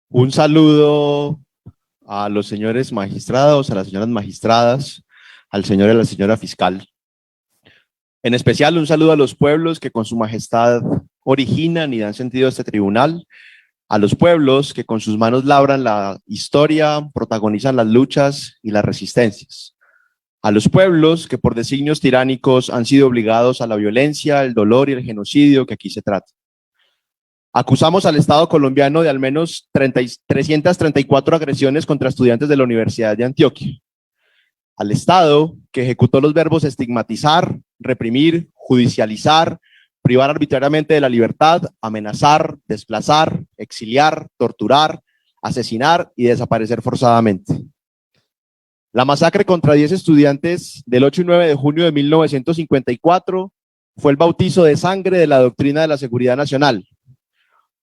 Un saludo a los señores magistrados, a las señoras magistradas, al señor y a la señora fiscal. En especial, un saludo a los pueblos que con su majestad originan y dan sentido a este tribunal, a los pueblos que con sus manos labran la historia, protagonizan las luchas y las resistencias, a los pueblos que por designios tiránicos han sido obligados a la violencia, el dolor y el genocidio que aquí se trata. Acusamos al Estado colombiano de al menos 334 agresiones contra estudiantes de la Universidad de Antioquia. Al Estado que ejecutó los verbos estigmatizar, reprimir, judicializar, privar arbitrariamente de la libertad, amenazar, desplazar, exiliar, torturar, asesinar y desaparecer forzadamente. La masacre contra 10 estudiantes del 8 y 9 de junio de 1954 fue el bautizo de sangre de la doctrina de la seguridad nacional.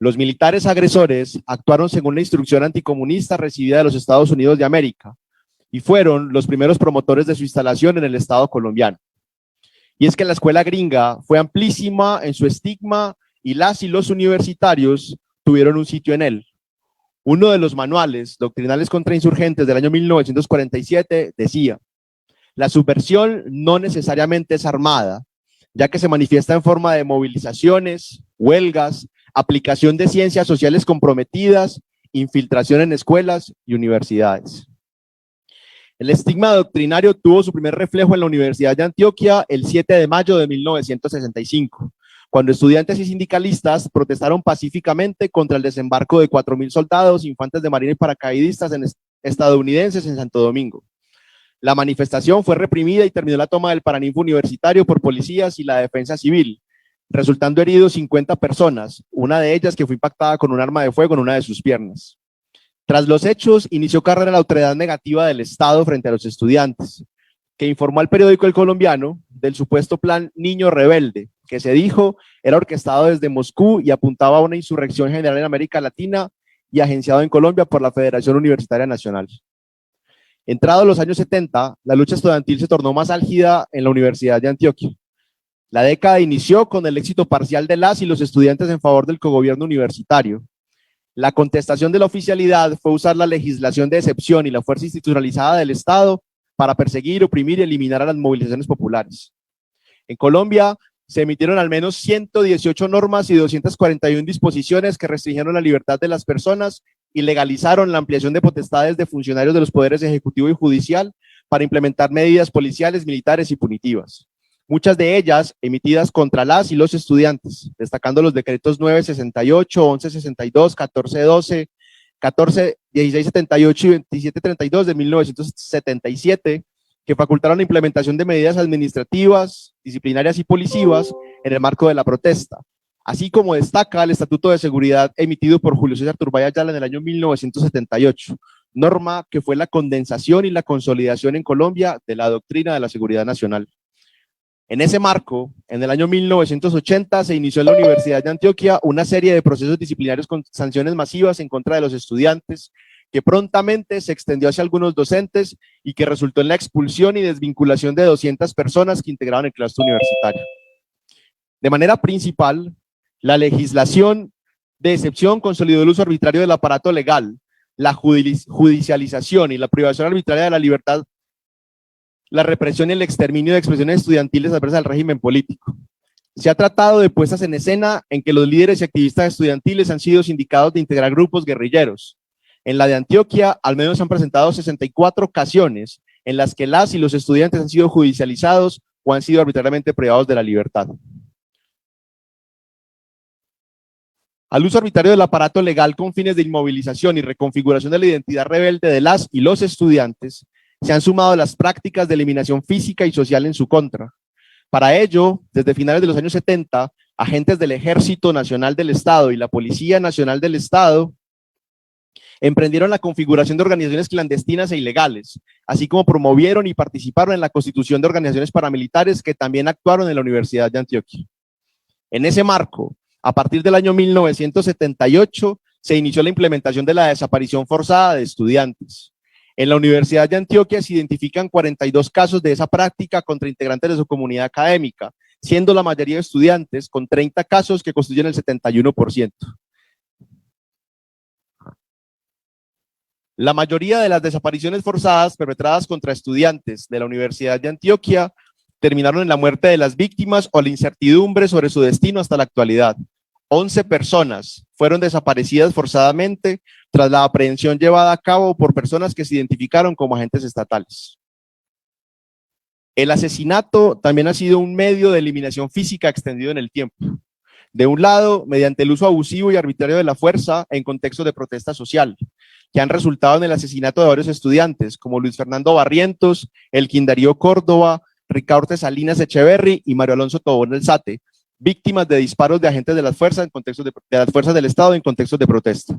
Los militares agresores actuaron según la instrucción anticomunista recibida de los Estados Unidos de América y fueron los primeros promotores de su instalación en el Estado colombiano. Y es que la escuela gringa fue amplísima en su estigma y las y los universitarios tuvieron un sitio en él. Uno de los manuales doctrinales contra insurgentes del año 1947 decía: la subversión no necesariamente es armada, ya que se manifiesta en forma de movilizaciones, huelgas, aplicación de ciencias sociales comprometidas, infiltración en escuelas y universidades. El estigma doctrinario tuvo su primer reflejo en la Universidad de Antioquia el 7 de mayo de 1965, cuando estudiantes y sindicalistas protestaron pacíficamente contra el desembarco de 4.000 soldados, infantes de marina y paracaidistas estadounidenses en Santo Domingo. La manifestación fue reprimida y terminó la toma del Paraninfo Universitario por policías y la defensa civil, resultando heridos 50 personas, una de ellas que fue impactada con un arma de fuego en una de sus piernas. Tras los hechos, inició carrera la autoridad negativa del Estado frente a los estudiantes, que informó al periódico El Colombiano del supuesto plan Niño Rebelde, que se dijo era orquestado desde Moscú y apuntaba a una insurrección general en América Latina y agenciado en Colombia por la Federación Universitaria Nacional. Entrados los años 70, la lucha estudiantil se tornó más álgida en la Universidad de Antioquia. La década inició con el éxito parcial de las y los estudiantes en favor del cogobierno universitario. La contestación de la oficialidad fue usar la legislación de excepción y la fuerza institucionalizada del Estado para perseguir, oprimir y eliminar a las movilizaciones populares. En Colombia se emitieron al menos 118 normas y 241 disposiciones que restringieron la libertad de las personas y legalizaron la ampliación de potestades de funcionarios de los poderes ejecutivo y judicial para implementar medidas policiales, militares y punitivas. Muchas de ellas emitidas contra las y los estudiantes, destacando los decretos 968, 1162, 1412, 1678 y 2732 de 1977, que facultaron la implementación de medidas administrativas, disciplinarias y policivas en el marco de la protesta, así como destaca el Estatuto de Seguridad emitido por Julio César Turbay Ayala en el año 1978, norma que fue la condensación y la consolidación en Colombia de la doctrina de la seguridad nacional. En ese marco, en el año 1980 se inició en la Universidad de Antioquia una serie de procesos disciplinarios con sanciones masivas en contra de los estudiantes, que prontamente se extendió hacia algunos docentes y que resultó en la expulsión y desvinculación de 200 personas que integraban el claustro universitario. De manera principal, la legislación de excepción consolidó el uso arbitrario del aparato legal, la judicialización y la privación arbitraria de la libertad, la represión y el exterminio de expresiones estudiantiles adversas al régimen político. Se ha tratado de puestas en escena en que los líderes y activistas estudiantiles han sido sindicados de integrar grupos guerrilleros. En la de Antioquia, al menos se han presentado 64 ocasiones en las que las y los estudiantes han sido judicializados o han sido arbitrariamente privados de la libertad. Al uso arbitrario del aparato legal con fines de inmovilización y reconfiguración de la identidad rebelde de las y los estudiantes, se han sumado las prácticas de eliminación física y social en su contra. Para ello, desde finales de los años 70, agentes del Ejército Nacional del Estado y la Policía Nacional del Estado emprendieron la configuración de organizaciones clandestinas e ilegales, así como promovieron y participaron en la constitución de organizaciones paramilitares que también actuaron en la Universidad de Antioquia. En ese marco, a partir del año 1978, se inició la implementación de la desaparición forzada de estudiantes. En la Universidad de Antioquia se identifican 42 casos de esa práctica contra integrantes de su comunidad académica, siendo la mayoría de estudiantes, con 30 casos que constituyen el 71%. La mayoría de las desapariciones forzadas perpetradas contra estudiantes de la Universidad de Antioquia terminaron en la muerte de las víctimas o la incertidumbre sobre su destino hasta la actualidad. 11 personas fueron desaparecidas forzadamente tras la aprehensión llevada a cabo por personas que se identificaron como agentes estatales. El asesinato también ha sido un medio de eliminación física extendido en el tiempo. De un lado, mediante el uso abusivo y arbitrario de la fuerza en contextos de protesta social, que han resultado en el asesinato de varios estudiantes, como Luis Fernando Barrientos, Elkin Darío Córdoba, Ricaurte Salinas Echeverry y Mario Alonso Tobón Elzate, víctimas de disparos de agentes de las fuerzas del Estado en contextos de protesta.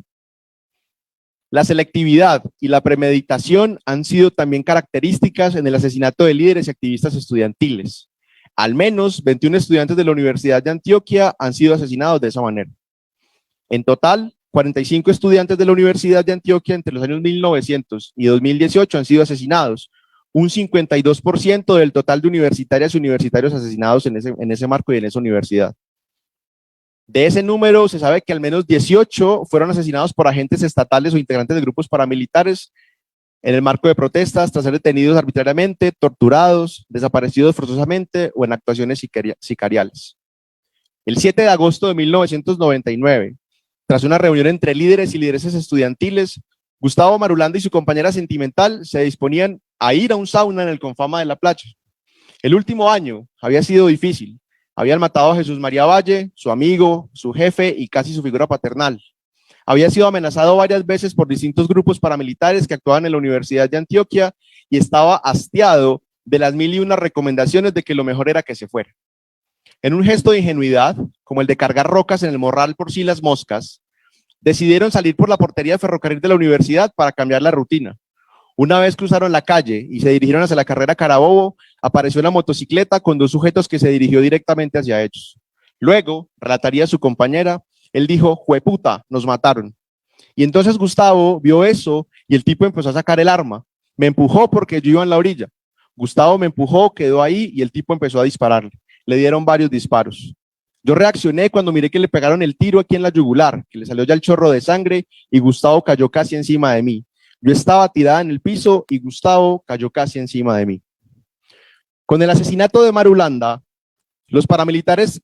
La selectividad y la premeditación han sido también características en el asesinato de líderes y activistas estudiantiles. Al menos 21 estudiantes de la Universidad de Antioquia han sido asesinados de esa manera. En total, 45 estudiantes de la Universidad de Antioquia entre los años 1900 y 2018 han sido asesinados, un 52% del total de universitarias y universitarios asesinados en ese marco y en esa universidad. De ese número se sabe que al menos 18 fueron asesinados por agentes estatales o integrantes de grupos paramilitares en el marco de protestas, tras ser detenidos arbitrariamente, torturados, desaparecidos forzosamente o en actuaciones sicariales. El 7 de agosto de 1999, tras una reunión entre líderes y lideresas estudiantiles, Gustavo Marulanda y su compañera sentimental se disponían a ir a un sauna en el Confama de la Playa. El último año había sido difícil. Habían matado a Jesús María Valle, su amigo, su jefe y casi su figura paternal. Había sido amenazado varias veces por distintos grupos paramilitares que actuaban en la Universidad de Antioquia y estaba hastiado de las 1001 recomendaciones de que lo mejor era que se fuera. En un gesto de ingenuidad, como el de cargar rocas en el morral por si las moscas, decidieron salir por la portería de ferrocarril de la universidad para cambiar la rutina. Una vez cruzaron la calle y se dirigieron hacia la carrera Carabobo, apareció una motocicleta con dos sujetos que se dirigió directamente hacia ellos. Luego, relataría su compañera, él dijo, ¡jueputa, nos mataron! Y entonces Gustavo vio eso y el tipo empezó a sacar el arma. Me empujó porque yo iba en la orilla. Gustavo me empujó, quedó ahí y el tipo empezó a dispararle. Le dieron varios disparos. Yo reaccioné cuando miré que le pegaron el tiro aquí en la yugular, que le salió ya el chorro de sangre y Gustavo cayó casi encima de mí. Yo estaba tirada en el piso y Gustavo cayó casi encima de mí. Con el asesinato de Marulanda, los paramilitares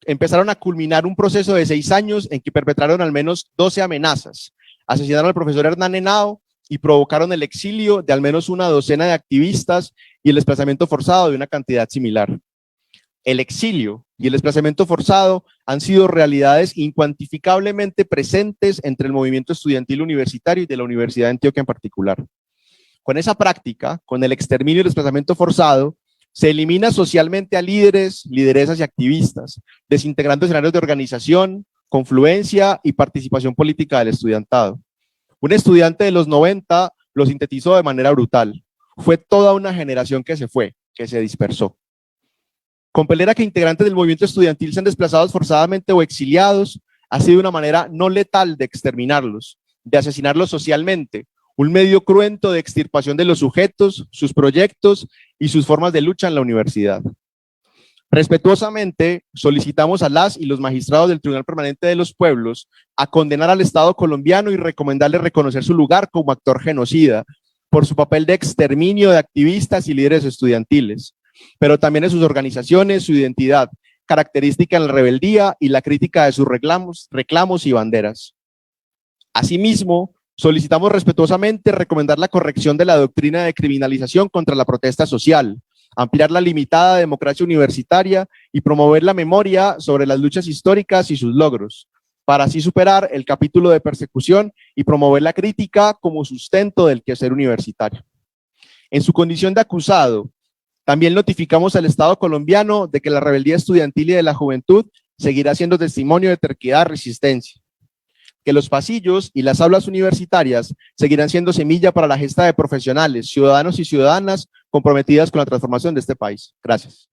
empezaron a culminar un proceso de 6 años en que perpetraron al menos 12 amenazas, asesinaron al profesor Hernán Henao y provocaron el exilio de al menos una docena de activistas y el desplazamiento forzado de una cantidad similar. El exilio y el desplazamiento forzado han sido realidades incuantificablemente presentes entre el movimiento estudiantil universitario y de la Universidad de Antioquia en particular. Con esa práctica, con el exterminio y el desplazamiento forzado, se elimina socialmente a líderes, lideresas y activistas, desintegrando escenarios de organización, confluencia y participación política del estudiantado. Un estudiante de los 90 lo sintetizó de manera brutal. Fue toda una generación que se fue, que se dispersó. Compeler a que integrantes del movimiento estudiantil sean desplazados forzadamente o exiliados ha sido una manera no letal de exterminarlos, de asesinarlos socialmente, un medio cruento de extirpación de los sujetos, sus proyectos y sus formas de lucha en la universidad. Respetuosamente solicitamos a las y los magistrados del Tribunal Permanente de los Pueblos a condenar al Estado colombiano y recomendarle reconocer su lugar como actor genocida por su papel de exterminio de activistas y líderes estudiantiles, pero también de sus organizaciones, su identidad, característica en la rebeldía y la crítica de sus reclamos y banderas. Asimismo, solicitamos respetuosamente recomendar la corrección de la doctrina de criminalización contra la protesta social, ampliar la limitada democracia universitaria y promover la memoria sobre las luchas históricas y sus logros, para así superar el capítulo de persecución y promover la crítica como sustento del quehacer universitario. En su condición de acusado, también notificamos al Estado colombiano de que la rebeldía estudiantil y de la juventud seguirá siendo testimonio de terquedad y resistencia, que los pasillos y las aulas universitarias seguirán siendo semilla para la gesta de profesionales, ciudadanos y ciudadanas comprometidas con la transformación de este país. Gracias.